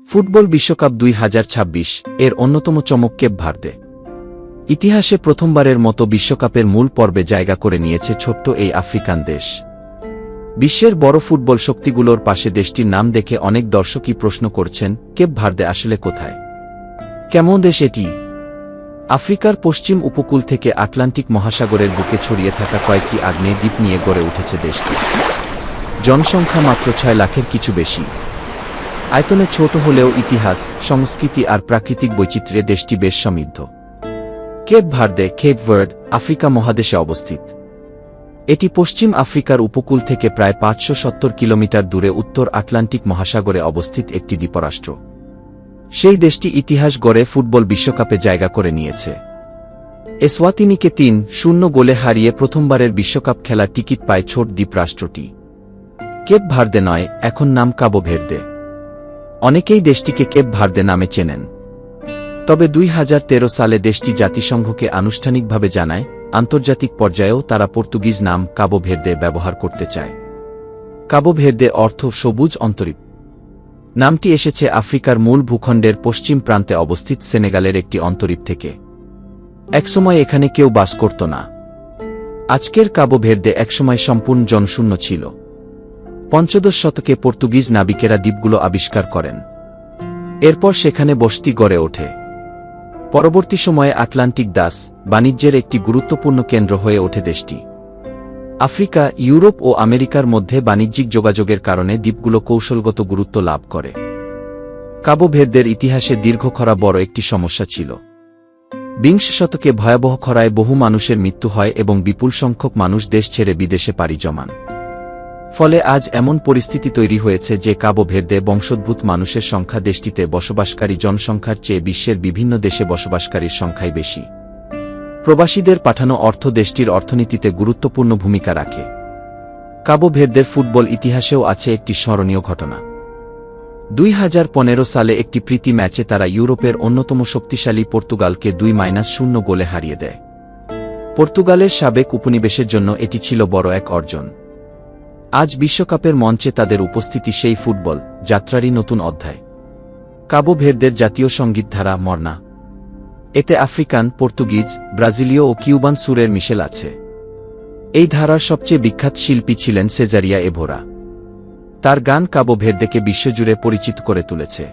Football বিশ্বকাপ 2026 এর অন্যতম চমক কেপ ভার্দে। ইতিহাসে প্রথমবারের মতো বিশ্বকাপের মূল পর্বে জায়গা করে নিয়েছে ছোট্ট এই আফ্রিকান দেশ। বিশ্বের বড় ফুটবল শক্তিগুলোর পাশে দেশটির নাম দেখে অনেক দর্শকই প্রশ্ন করছেন, কেপ ভার্দে আসলে কোথায়? কেমন দেশ এটি? আফ্রিকার পশ্চিম উপকূল থেকে আটলান্টিক মহাসাগরের বুকে ছড়িয়ে থাকা কয়েকটি আগ্নেয় দ্বীপ নিয়ে গড়ে উঠেছে দেশটি। জনসংখ্যা মাত্র 6 লাখের কিছু বেশি। আয়তনে ছোট হলেও ইতিহাস, সংস্কৃতি আর প্রাকৃতিক বৈচিত্র্যে দেশটি বেশ সমৃদ্ধ। কেপ ভার্দে, কেপ ভার্ড, আফ্রিকা মহাদেশে অবস্থিত। এটি পশ্চিম আফ্রিকার উপকূল থেকে প্রায় 570 কিলোমিটার দূরে উত্তর আটলান্টিক মহাসাগরে অবস্থিত একটি দ্বীপরাষ্ট্র। সেই দেশটি ইতিহাস গড়ে ফুটবল বিশ্বকাপে জায়গা করে নিয়েছে। এসওয়াতিনিকে 3-0 গোলে হারিয়ে প্রথমবারের বিশ্বকাপ খেলার টিকিট পায় ছোট দ্বীপরাষ্ট্রটি। কেপ ভার্দে নয়, এখন নাম কাবো ভের্দে। অনেকেই দেশটিকে কেপ ভার্দে নামে চেনেন। তবে 2013 সালে দেশটি জাতিসংঘকে আনুষ্ঠানিকভাবে জানায়, আন্তর্জাতিক পর্যায়েও তারা পর্তুগিজ নাম কাবো ভের্দে ব্যবহার করতে চায়। কাবো ভের্দে অর্থ সবুজ অন্তরীপ। নামটি এসেছে আফ্রিকার মূল ভূখণ্ডের পশ্চিম প্রান্তে অবস্থিত সেনেগালের একটি অন্তরীপ থেকে। একসময় এখানে কেউ বাস করত না। আজকের কাবো ভের্দে একসময় সম্পূর্ণ জনশূন্য ছিল। 15 শতকে পর্তুগিজ নাবিকেরা দ্বীপগুলো আবিষ্কার করেন। এরপর সেখানে বসতি গড়ে ওঠে। পরবর্তী সময়ে আটলান্টিক দাস বাণিজ্যের একটি গুরুত্বপূর্ণ কেন্দ্র হয়ে ওঠে দেশটি। আফ্রিকা, ইউরোপ ও আমেরিকার মধ্যে বাণিজ্যিক যোগাযোগের কারণে দ্বীপগুলো কৌশলগত গুরুত্ব লাভ করে। কাবো ভের্দের ইতিহাসে দীর্ঘ খরা বড় একটি সমস্যা ছিল। 20 শতকে ভয়াবহ খরায় বহু মানুষের মৃত্যু হয় এবং বিপুল সংখ্যক মানুষ দেশ ছেড়ে বিদেশে পাড়ি জমান। ফলে আজ এমন পরিস্থিতি তৈরি হয়েছে যে কাবো ভের্দে বংশোদ্ভূত মানুষের সংখ্যা দেশটিতে বসবাসকারী জনসংখ্যার চেয়ে বিশ্বের বিভিন্ন দেশে বসবাসকারীর সংখ্যাই বেশি। প্রবাসীদের পাঠানো অর্থ দেশটির অর্থনীতিতে গুরুত্বপূর্ণ ভূমিকা রাখে। কাবো ভের্দের ফুটবল ইতিহাসেও আছে একটি স্মরণীয় ঘটনা। 2015 সালে একটি প্রীতি ম্যাচে তারা ইউরোপের অন্যতম শক্তিশালী পর্তুগালকে 2-0 গোলে হারিয়ে দেয়। পর্তুগালের সাবেক উপনিবেশের জন্য এটি ছিল বড় এক অর্জন। আজ বিশ্বকাপের মঞ্চে তাদের উপস্থিতি সেই ফুটবল যাত্রারই নতুন অধ্যায়। কাবো ভের্দের জাতীয় সঙ্গীত ধারা মর্না। এতে আফ্রিকান, পর্তুগিজ, ব্রাজিলীয় ও কিউবান সুরের মিশেল আছে। এই ধারার সবচেয়ে বিখ্যাত শিল্পী ছিলেন সেজারিয়া এভোরা। তার গান কাবো ভের্দেকে বিশ্বজুড়ে পরিচিত করে তুলেছে।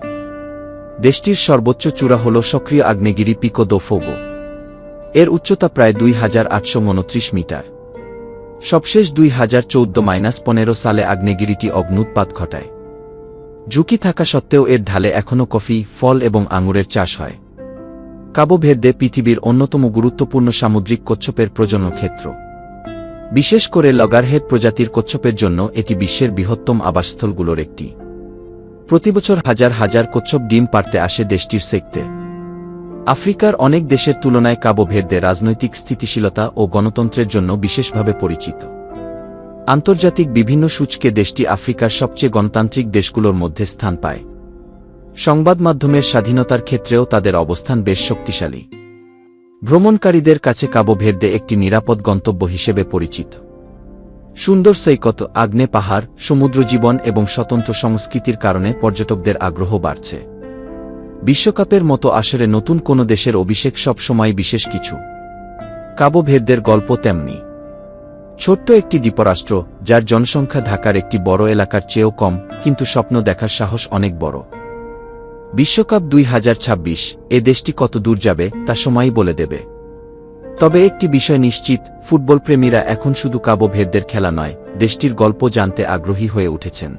দেশটির সর্বোচ্চ চূড়া হল সক্রিয় আগ্নেয়গিরি পিকো দো ফোগো। এর উচ্চতা প্রায় 2829 মিটার। সবশেষ 2014-15 সালে আগ্নেয়গিরিটি অগ্ন্যুৎপাত ঘটায়। ঝুঁকি থাকা সত্ত্বেও এর ঢালে এখনও কফি, ফল এবং আঙুরের চাষ হয়। কাবো ভের্দে পৃথিবীর অন্যতম গুরুত্বপূর্ণ সামুদ্রিক কচ্ছপের প্রজনন ক্ষেত্র। বিশেষ করে লগারহেড প্রজাতির কচ্ছপের জন্য এটি বিশ্বের বৃহত্তম আবাসস্থলগুলোর একটি। প্রতিবছর হাজার হাজার কচ্ছপ ডিম পাড়তে আসে দেশটির সেক্তে। আফ্রিকার অনেক দেশের তুলনায় কাবো ভের্দে রাজনৈতিক স্থিতিশীলতা ও গণতন্ত্রের জন্য বিশেষভাবে পরিচিত। আন্তর্জাতিক বিভিন্ন সূচকে দেশটি আফ্রিকার সবচেয়ে গণতান্ত্রিক দেশগুলোর মধ্যে স্থান পায়। সংবাদ মাধ্যমের স্বাধীনতার ক্ষেত্রেও তাদের অবস্থান বেশ শক্তিশালী। ভ্রমণকারীদের কাছে কাবো ভের্দে একটি নিরাপদ গন্তব্য হিসেবে পরিচিত। সুন্দর সৈকত, আগ্নেয় পাহাড়, সমুদ্র জীবন এবং স্বতন্ত্র সংস্কৃতির কারণে পর্যটকদের আগ্রহ বাড়ছে। বিশ্বকাপের মতো আসরে নতুন কোনো দেশের অভিষেক সব সময় বিশেষ কিছু। কাবো ভের্দের গল্প তেমনি। ছোট্ট একটি দ্বীপরাষ্ট্র, যার জনসংখ্যা ঢাকার একটি বড় এলাকার চেয়েও কম, কিন্তু স্বপ্ন দেখার সাহস অনেক বড়। বিশ্বকাপ 2026 এ দেশটি কত দূর যাবে তা সময়ই বলে দেবে। তবে একটি বিষয় নিশ্চিত, ফুটবল প্রেমীরা এখন শুধু কাবো ভের্দের খেলা নয়, দেশটির গল্প জানতে আগ্রহী হয়ে উঠেছেন।